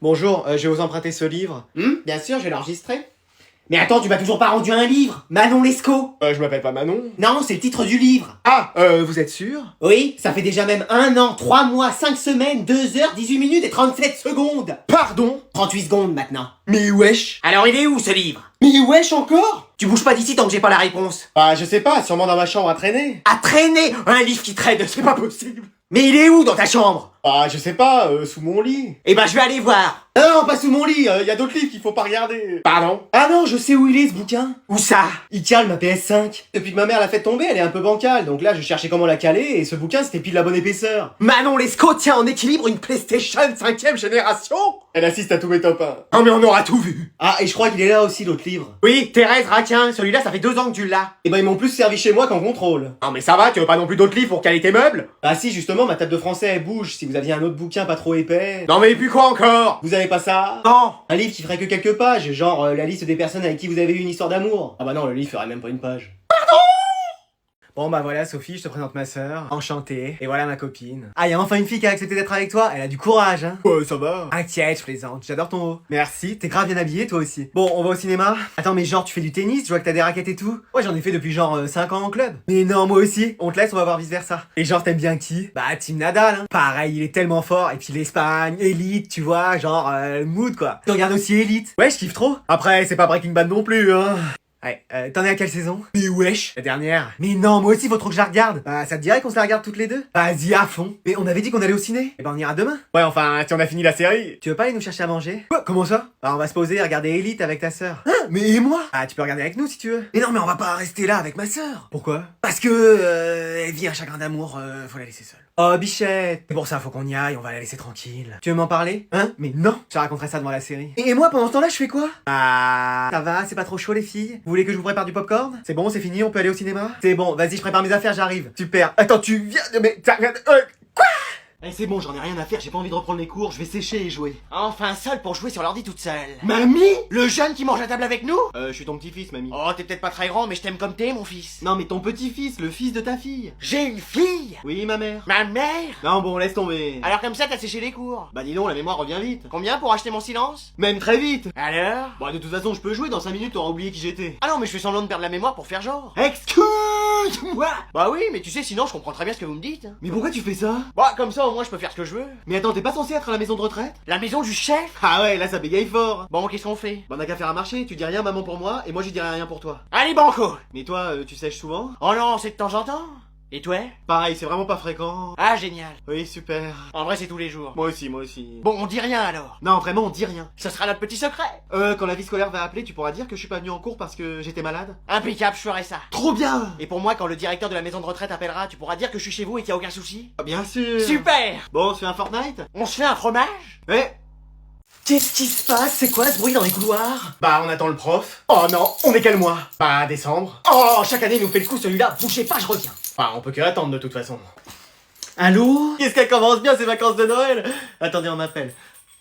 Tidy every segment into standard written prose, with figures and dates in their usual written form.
Bonjour, je vais vous emprunter ce livre. Bien sûr, je vais l'enregistrer. Mais attends, tu m'as toujours pas rendu un livre. Manon Lescaut. Je m'appelle pas Manon. Non, c'est le titre du livre. Ah, vous êtes sûr? Oui, ça fait déjà même 1 an, 3 mois, 5 semaines, 2 heures, 18 minutes et 37 secondes. Pardon? 38 secondes maintenant. Mais wesh! Alors il est où ce livre? Mais wesh encore? Tu bouges pas d'ici tant que j'ai pas la réponse. Ah, je sais pas, sûrement dans ma chambre à traîner. À traîner. Un livre qui traîne, c'est pas possible. Mais il est où dans ta chambre? Ah, je sais pas, sous mon lit. Eh ben je vais aller voir. Non, pas sous mon lit, y a d'autres livres qu'il faut pas regarder. Pardon? Ah non, je sais où il est ce bouquin. Où ça? Il cale ma PS5. Depuis que ma mère l'a fait tomber, elle est un peu bancale, donc là je cherchais comment la caler, et ce bouquin c'était pile la bonne épaisseur. Manon Lescaut tient en équilibre une PlayStation 5ème génération. Elle assiste à tous mes top 1. Oh mais on aura tout vu. Ah, et je crois qu'il est là aussi l'autre livre. Oui, Thérèse Raquin, celui-là ça fait 2 ans que tu l'as. Et ben ils m'ont plus servi chez moi qu'en contrôle. Non mais ça va, tu veux pas non plus d'autres livres pour caler tes meubles? Ah si, justement, ma table de français elle bouge, si vous aviez un autre bouquin pas trop épais. Non mais et puis quoi encore? Vous avez pas ça? Non. Un livre qui ferait que quelques pages, genre la liste des personnes avec qui vous avez eu une histoire d'amour. Ah bah non, le livre ferait même pas une page. Bon bah voilà Sophie, je te présente ma sœur, enchantée, et voilà ma copine. Ah, y a enfin une fille qui a accepté d'être avec toi, elle a du courage hein. Ouais, ça va. Inquiète, je plaisante, j'adore ton haut. Merci, t'es grave bien habillé toi aussi. Bon, on va au cinéma. Attends, mais genre tu fais du tennis, je vois que t'as des raquettes et tout. Ouais, j'en ai fait depuis genre 5 ans en club. Mais non, moi aussi, on te laisse, on va voir vice versa. Et genre t'aimes bien qui? Bah Team Nadal hein. Pareil, il est tellement fort, et puis l'Espagne, Elite, tu vois, genre mood quoi. Tu regardes aussi Elite. Ouais, je kiffe trop. Après, c'est pas Breaking Bad non plus hein. Ouais, t'en es à quelle saison? Mais wesh! La dernière. Mais non, moi aussi, faut trop que je la regarde. Bah, ça te dirait qu'on se la regarde toutes les deux? Vas-y, à fond. Mais on avait dit qu'on allait au ciné. Et ben, on ira demain. Ouais, enfin, si on a fini la série. Tu veux pas aller nous chercher à manger? Quoi? Comment ça? Bah, on va se poser et regarder Elite avec ta sœur. Hein? Mais et moi? Ah, tu peux regarder avec nous si tu veux. Mais non, mais on va pas rester là avec ma sœur. Pourquoi? Parce que, elle vit un chagrin d'amour, faut la laisser seule. Oh, bichette! C'est pour ça, faut qu'on y aille, on va la laisser tranquille. Tu veux m'en parler? Hein? Mais non! Je te raconterai ça devant la série. Et moi, pendant ce temps-là, je fais quoi? Ah, ça va, c'est pas trop chaud les filles? Vous voulez que je vous prépare du popcorn? C'est bon, c'est fini, on peut aller au cinéma? C'est bon, vas-y, je prépare mes affaires, j'arrive. Super. Attends, tu viens de... Mais... Quoi? Eh c'est bon, j'en ai rien à faire, j'ai pas envie de reprendre les cours, je vais sécher et jouer. Enfin seule pour jouer sur l'ordi toute seule. Mamie? Le jeune qui mange à table avec nous? Je suis ton petit-fils, mamie. Oh, t'es peut-être pas très grand, mais je t'aime comme t'es, mon fils. Non mais ton petit-fils, le fils de ta fille. J'ai une fille. Oui, ma mère. Ma mère? Non bon, laisse tomber. Alors comme ça, t'as séché les cours. Bah dis donc, la mémoire revient vite. Combien pour acheter mon silence? Même très vite. Alors? Bah de toute façon, je peux jouer, dans 5 minutes t'auras oublié qui j'étais. Ah non, mais je fais semblant de perdre la mémoire pour faire genre. Excuse-moi. Bah oui, mais tu sais, sinon je comprends très bien ce que vous me dites. Mais pourquoi tu fais ça? Bah comme ça, au moins je peux faire ce que je veux. Mais attends, t'es pas censé être à la maison de retraite? La maison du chef? Ah ouais, là ça bégaye fort. Bon, qu'est-ce qu'on fait? Bah on a qu'à faire un marché, tu dis rien maman pour moi, et moi je dirai rien pour toi. Allez, banco! Mais toi, tu sèches souvent? Oh non, c'est de temps en temps. Et toi? Pareil, c'est vraiment pas fréquent. Ah, génial. Oui, super. En vrai, c'est tous les jours. Moi aussi, moi aussi. Bon, on dit rien alors. Non, vraiment, on dit rien. Ce sera notre petit secret. Quand la vie scolaire va appeler, tu pourras dire que je suis pas venu en cours parce que j'étais malade? Impeccable, je ferai ça. Trop bien! Et pour moi, quand le directeur de la maison de retraite appellera, tu pourras dire que je suis chez vous et qu'il y a aucun souci? Ah, bien sûr! Super! Bon, on se fait un Fortnite? On se fait un fromage? Eh! Qu'est-ce qui se passe? C'est quoi ce bruit dans les couloirs? Bah, on attend le prof. Oh non, on est quel mois? Bah, décembre. Oh, chaque année il nous fait le coup celui-là, bougez pas, je reviens. Enfin, on peut que attendre de toute façon. Allô? Qu'est-ce qu'elle commence bien ces vacances de Noël? Attendez, on m'appelle.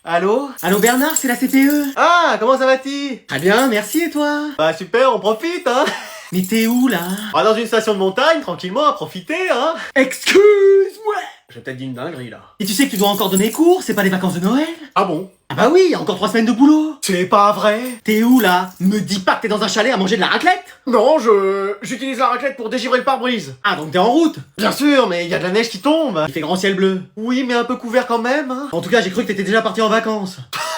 Allô? Allô Bernard, c'est la CPE? Ah, comment ça va-t-il? Très bien, merci et toi? Bah super, on profite hein. Mais t'es où là? Ah, dans une station de montagne, tranquillement, à profiter hein. Excuse-moi. J'ai peut-être dit une dinguerie là. Et tu sais que tu dois encore donner cours, c'est pas les vacances de Noël? Ah bon? Ah bah oui, encore 3 semaines de boulot. C'est pas vrai? T'es où là? Me dis pas que t'es dans un chalet à manger de la raclette? Non, j'utilise la raclette pour dégivrer le pare-brise. Ah donc t'es en route? Bien sûr, mais il y a de la neige qui tombe. Il fait grand ciel bleu. Oui, mais un peu couvert quand même. Hein. En tout cas, j'ai cru que t'étais déjà parti en vacances.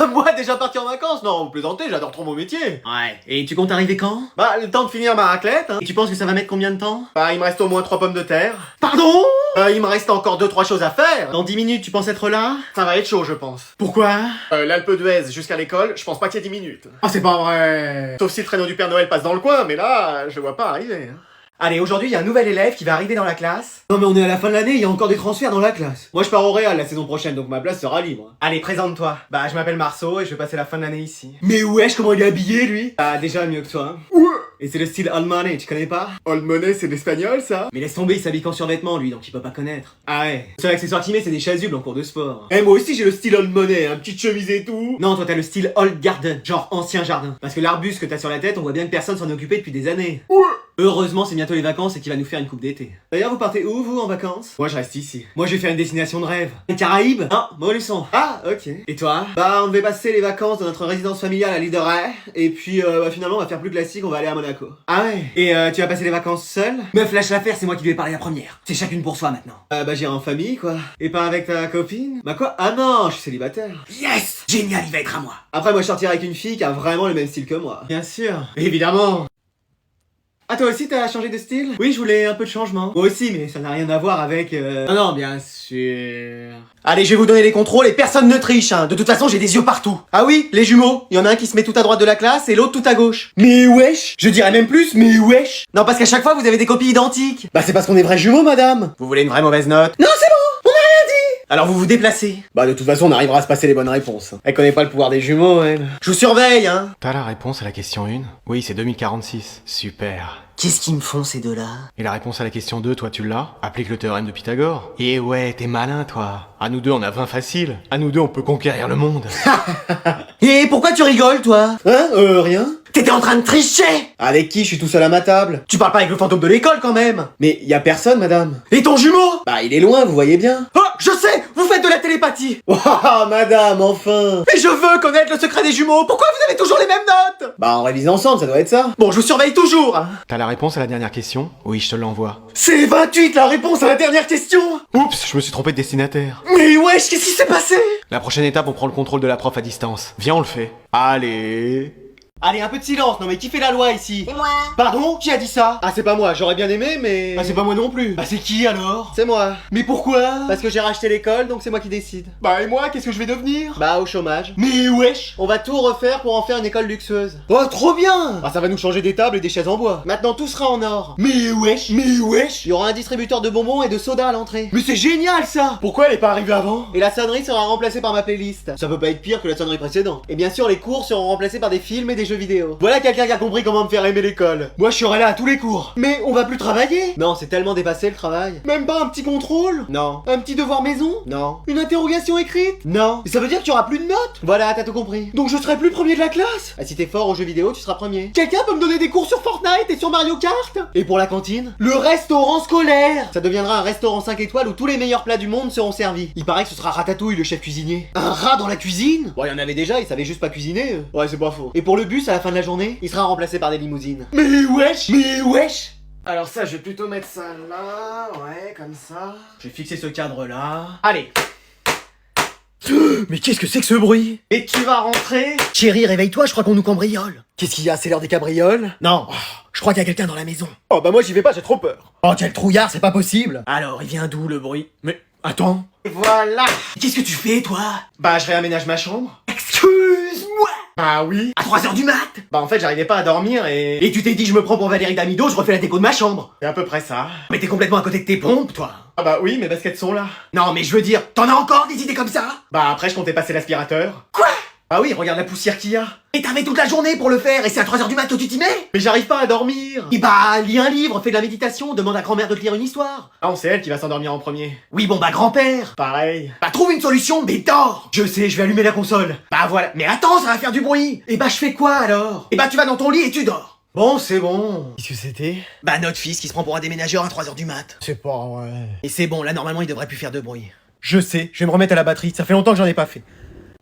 Moi, déjà parti en vacances? Non, vous plaisantez, j'adore trop mon métier. Ouais. Et tu comptes arriver quand? Bah, le temps de finir ma raclette. Hein. Et tu penses que ça va mettre combien de temps? Bah, il me reste au moins 3 pommes de terre. Pardon? Il me reste encore 2-3 choses à faire. Dans 10 minutes, tu penses être là? Ça va être chaud, je pense. Pourquoi? L'Alpe d'Huez jusqu'à l'école, je pense pas qu'il y ait 10 minutes. Oh, c'est pas vrai. Sauf si le traîneau du Père Noël passe dans le coin, mais là, je le vois pas arriver. Hein. Allez, aujourd'hui, il y a un nouvel élève qui va arriver dans la classe. Non mais on est à la fin de l'année, il y a encore des transferts dans la classe. Moi je pars au Real la saison prochaine, donc ma place sera libre. Allez, présente-toi. Bah, je m'appelle Marceau et je vais passer la fin de l'année ici. Mais wesh, comment il est habillé lui? Ah, déjà mieux que toi. Ouais. Et c'est le style Old Money, tu connais pas? Old Money, c'est l'espagnol, ça? Mais laisse tomber, il s'habille qu'en survêtement lui, donc il peut pas connaître. Ah ouais. Le seul accessoire qu'il met, c'est des chasubles en cours de sport. Eh, moi aussi j'ai le style Old Money, hein, petite chemise et tout. Non, toi t'as le style Old Garden, genre ancien jardin. Parce que l'arbuste que t'as sur la tête, on voit bien que personne s'en est occupé depuis des années. Ouais. Heureusement, c'est bientôt les vacances et qu'il va nous faire une coupe d'été. D'ailleurs, vous partez où, vous, en vacances? Moi, je reste ici. Moi, je vais faire une destination de rêve. Les Caraïbes? Non, Montluçon. Ah, ok. Et toi? Bah, on devait passer les vacances dans notre résidence familiale à l'île de Ré. Et puis, finalement, on va faire plus classique, on va aller à Monaco. Ah ouais? Et tu vas passer les vacances seul? Meuf, lâche l'affaire, c'est moi qui lui ai parlé la première. C'est chacune pour soi maintenant. Bah, j'irai en famille, quoi. Et pas avec ta copine? Bah quoi? Ah non, je suis célibataire. Yes! Génial, il va être à moi. Après, moi, je sortirai avec une fille qui a vraiment le même style que moi. Bien sûr. Évidemment. Ah, toi aussi t'as changé de style? Oui, je voulais un peu de changement. Moi aussi, mais ça n'a rien à voir avec Non, bien sûr. Allez, je vais vous donner les contrôles et personne ne triche, hein. De toute façon, j'ai des yeux partout. Ah oui, les jumeaux. Il y en a un qui se met tout à droite de la classe et l'autre tout à gauche. Mais wesh! Je dirais même plus, mais wesh! Non, parce qu'à chaque fois, vous avez des copies identiques. Bah, c'est parce qu'on est vrais jumeaux, madame! Vous voulez une vraie mauvaise note? Non, c'est bon! On a rien dit! Alors vous vous déplacez. Bah, de toute façon, on arrivera à se passer les bonnes réponses. Elle connaît pas le pouvoir des jumeaux, elle. Je vous surveille, hein. T'as la réponse à la question 1? Oui, c'est 2046. Super. Qu'est-ce qu'ils me font, ces deux-là? Et la réponse à la question 2, toi tu l'as? Applique le théorème de Pythagore. Et ouais, t'es malin toi. À nous deux on a 20 faciles. À nous deux on peut conquérir le monde. Et pourquoi tu rigoles, toi? Hein? Rien? T'étais en train de tricher! Avec qui? Je suis tout seul à ma table. Tu parles pas avec le fantôme de l'école, quand même! Mais y a personne, madame. Et ton jumeau? Bah, il est loin, vous voyez bien. Oh, je sais! Vous faites de la télépathie! Oh, madame, enfin! Mais je veux connaître le secret des jumeaux! Pourquoi vous avez toujours les mêmes notes? Bah, on révise ensemble, ça doit être ça. Bon, je vous surveille toujours, hein. T'as la réponse à la dernière question? Oui, je te l'envoie. C'est 28, la réponse à la dernière question! Oups, je me suis trompé de destinataire. Mais wesh, qu'est-ce qui s'est passé? La prochaine étape, on prend le contrôle de la prof à distance. Viens, on le fait. Allez. Allez, un peu de silence, non mais qui fait la loi ici? C'est moi. Pardon? Qui a dit ça? Ah, c'est pas moi, j'aurais bien aimé, mais... Bah c'est pas moi non plus. Bah c'est qui alors? C'est moi. Mais pourquoi? Parce que j'ai racheté l'école, donc c'est moi qui décide. Bah et moi, qu'est-ce que je vais devenir? Bah, au chômage. Mais wesh! On va tout refaire pour en faire une école luxueuse. Oh trop bien! Ah, ça va nous changer des tables et des chaises en bois. Maintenant, tout sera en or. Mais wesh! Mais wesh! Il y aura un distributeur de bonbons et de soda à l'entrée. Mais c'est génial ça! Pourquoi elle est pas arrivée avant? Et la sonnerie sera remplacée par ma playlist. Ça peut pas être pire que la sonnerie précédente. Et bien sûr, les cours seront remplacés par des films et des jeux vidéo. Voilà quelqu'un qui a compris comment me faire aimer l'école. Moi je serai là à tous les cours. Mais on va plus travailler? Non, c'est tellement dépassé le travail. Même pas un petit contrôle? Non. Un petit devoir maison? Non. Une interrogation écrite? Non. Et ça veut dire qu'il y aura plus de notes? Voilà, t'as tout compris. Donc je serai plus premier de la classe? Ah, si t'es fort aux jeux vidéo, tu seras premier. Quelqu'un peut me donner des cours sur Fortnite et sur Mario Kart? Et pour la cantine? Le restaurant scolaire! Ça deviendra un restaurant 5 étoiles où tous les meilleurs plats du monde seront servis. Il paraît que ce sera Ratatouille, le chef cuisinier. Un rat dans la cuisine? Bon, il y en avait déjà, ils savaient juste pas cuisiner. Ouais, c'est pas faux. Et pour le bus, à la fin de la journée, il sera remplacé par des limousines. Mais wesh! Mais wesh! Alors ça, je vais plutôt mettre ça là, ouais, comme ça. Je vais fixer ce cadre là. Allez. Mais qu'est-ce que c'est que ce bruit? Et tu vas rentrer? Chérie, réveille-toi, je crois qu'on nous cambriole. Qu'est-ce qu'il y a? C'est l'heure des cabrioles? Non, je crois qu'il y a quelqu'un dans la maison. Oh bah moi j'y vais pas, j'ai trop peur. Oh quel trouillard, c'est pas possible. Alors, il vient d'où le bruit? Mais attends. Et voilà. Qu'est-ce que tu fais, toi? Bah je réaménage ma chambre. Excuse-moi! Bah oui. À 3h du mat? Bah en fait j'arrivais pas à dormir et... Et tu t'es dit je me prends pour Valérie Damido, je refais la déco de ma chambre. C'est à peu près ça. Mais t'es complètement à côté de tes pompes, toi. Ah bah oui, mes baskets sont là. Non mais je veux dire, t'en as encore des idées comme ça? Bah après je comptais passer l'aspirateur. Quoi? Ah oui, regarde la poussière qu'il y a. Et t'avais toute la journée pour le faire et c'est à 3h du mat que tu t'y mets? Mais j'arrive pas à dormir. Et bah, lis un livre, fais de la méditation, demande à grand-mère de te lire une histoire. Ah, c'est elle qui va s'endormir en premier. Oui bon bah grand-père. Pareil. Bah trouve une solution, mais dors. Je sais, je vais allumer la console. Bah voilà, mais attends, ça va faire du bruit. Et bah je fais quoi alors? Et bah tu vas dans ton lit et tu dors. Bon, c'est bon. Qu'est-ce que c'était? Bah notre fils qui se prend pour un déménageur à 3h du mat. C'est pas vrai. Et c'est bon, là normalement il devrait plus faire de bruit. Je sais, je vais me remettre à la batterie, ça fait longtemps que j'en ai pas fait.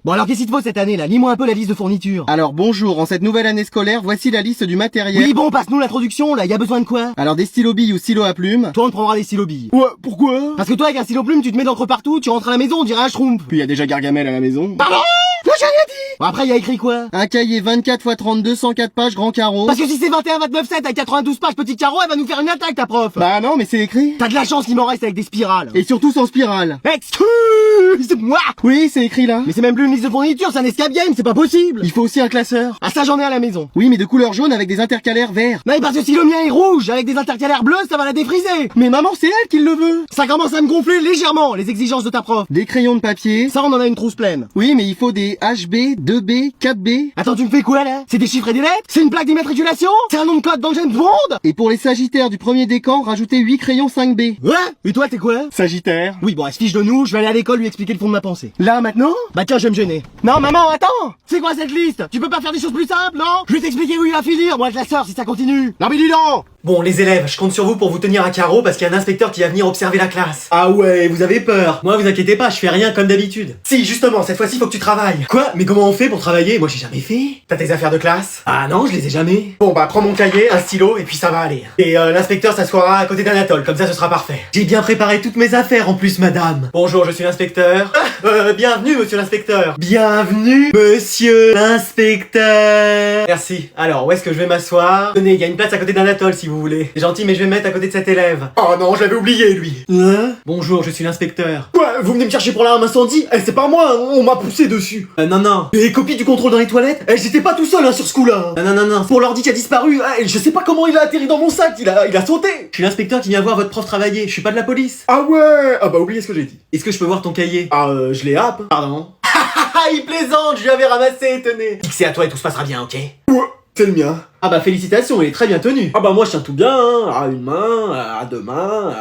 Bon alors qu'est-ce qu'il te faut cette année là? Lis-moi un peu la liste de fournitures. Alors bonjour, en cette nouvelle année scolaire, voici la liste du matériel. Oui bon, passe-nous l'introduction là, y a besoin de quoi? Alors des stylos billes ou stylos à plumes. Toi on te prendra des stylos billes. Ouais, pourquoi? Parce que toi avec un stylo plume tu te mets d'encre partout, tu rentres à la maison on dirait un schtroumpf. Puis il y a déjà Gargamel à la maison. Pardon? Moi j'ai rien dit. Bon après y a écrit quoi? Un cahier 24 x 32, 104 pages, grand carreau. Parce que si c'est 21, 29, 7 avec 92 pages petit carreau, elle va nous faire une attaque ta prof. Bah non, mais c'est écrit. T'as de la chance qu'il m'en reste avec des spirales. Et surtout sans spirale. Excuse-moi. Oui, c'est écrit là. Mais c'est même plus une liste de fournitures, c'est un escape game, c'est pas possible. Il faut aussi un classeur. Ah ça j'en ai à la maison. Oui, mais de couleur jaune avec des intercalaires verts. Non mais parce que si le mien est rouge avec des intercalaires bleus, ça va la défriser. Mais maman, c'est elle qui le veut. Ça commence à me gonfler légèrement, les exigences de ta prof. Des crayons de papier. Ça on en a une trousse pleine. Oui, mais il faut des HB, 2B, 4B. Attends, tu me fais quoi là? C'est des chiffres et des lettres? C'est une plaque d'immatriculation? C'est un nom de code dans James Bond? Et pour les sagittaires du premier décan, rajoutez 8 crayons 5B. Ouais? Et toi t'es quoi? Sagittaire. Oui bon, elle se fiche de nous, je vais aller à l'école lui expliquer le fond de ma pensée. Là, maintenant? Bah tiens, je vais me gêner. Non maman, attends! C'est quoi cette liste? Tu peux pas faire des choses plus simples, non? Je vais t'expliquer où il va finir, moi je la sors si ça continue. Non mais dis donc! Bon, les élèves, je compte sur vous pour vous tenir à carreau parce qu'il y a un inspecteur qui va venir observer la classe. Ah ouais, vous avez peur. Moi, vous inquiétez pas, je fais rien comme d'habitude. Si, justement, cette fois-ci, faut que tu travailles. Quoi? Mais comment on fait pour travailler? Moi, j'ai jamais fait. T'as tes affaires de classe? Ah non, je les ai jamais. Bon, bah, prends mon cahier, un stylo, et puis ça va aller. Et l'inspecteur s'assoira à côté d'Anatole, comme ça, ce sera parfait. J'ai bien préparé toutes mes affaires en plus, madame. Bonjour, je suis l'inspecteur. Bienvenue, monsieur l'inspecteur. Bienvenue, monsieur l'inspecteur. Merci. Alors, où est-ce que je vais m'asseoir? Tenez, il y a une place à côté d'Anatole si vous voulez. C'est gentil, mais je vais me mettre à côté de cet élève. Oh non, je l'avais oublié, lui. Bonjour, je suis l'inspecteur. Ouais, vous venez me chercher pour l'arme incendie? Eh, c'est pas moi, hein, on m'a poussé dessus. Non. Les copies du contrôle dans les toilettes? Eh, j'étais pas tout seul, hein, sur ce coup-là. Non. Pour l'ordi qui a disparu, eh, je sais pas comment il a atterri dans mon sac, il a sauté. Je suis l'inspecteur qui vient voir votre prof travailler. Je suis pas de la police. Ah ouais. Ah bah, oubliez ce que j'ai dit. Est-ce que je peux voir ton cahier? Ah, je l'ai happe. Pardon. Il plaisante, je lui avais ramassé, tenez. C'est à toi et tout se passera bien, ok? Ouais, c'est le mien. Ah bah félicitations, il est très bien tenu. Ah bah moi je tiens tout bien, hein, à une main, à deux mains,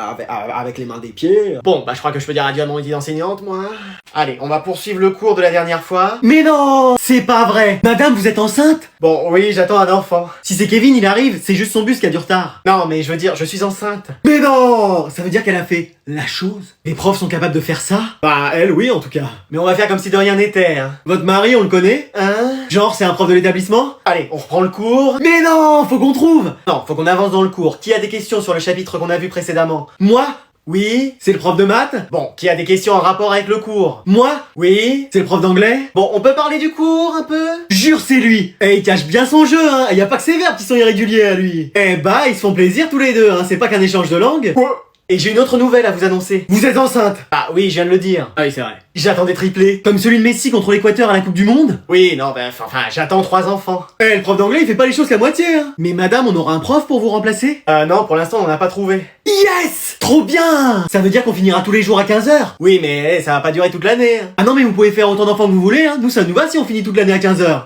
avec les mains des pieds. Bon, bah je crois que je peux dire adieu à mon métier d'enseignante, moi. Allez, on va poursuivre le cours de la dernière fois. Mais non, c'est pas vrai. Madame, vous êtes enceinte? Bon, oui, j'attends un enfant. Si c'est Kevin, il arrive, c'est juste son bus qui a du retard. Non, mais je veux dire, je suis enceinte. Mais non, ça veut dire qu'elle a fait la chose. Les profs sont capables de faire ça? Bah, elle, oui, en tout cas. Mais on va faire comme si de rien n'était, hein. Votre mari, on le connaît? Hein? Genre, c'est un prof de l'établissement? Allez, on reprend le cours. Mais non, faut qu'on trouve. Non, faut qu'on avance dans le cours. Qui a des questions sur le chapitre qu'on a vu précédemment? Moi? Oui, c'est le prof de maths? Bon, qui a des questions en rapport avec le cours? Moi? Oui, c'est le prof d'anglais? Bon, on peut parler du cours un peu? Jure, c'est lui. Eh, il cache bien son jeu, hein. Y a pas que ses verbes qui sont irréguliers à lui. Eh bah, ils se font plaisir tous les deux, hein. C'est pas qu'un échange de langue. Ouais. Et j'ai une autre nouvelle à vous annoncer. Vous êtes enceinte? Ah oui, je viens de le dire. Ah oui, c'est vrai. J'attends des triplés. Comme celui de Messi contre l'Équateur à la Coupe du Monde? Oui, non, ben, enfin, j'attends 3 enfants. Eh, le prof d'anglais, il fait pas les choses qu'à moitié, hein. Mais madame, on aura un prof pour vous remplacer? Non, pour l'instant, on n'a pas trouvé. Yes! Trop bien! Ça veut dire qu'on finira tous les jours à 15h? Oui, mais ça va pas durer toute l'année. Hein. Ah non, mais vous pouvez faire autant d'enfants que vous voulez, hein. Nous, ça nous va si on finit toute l'année à 15h.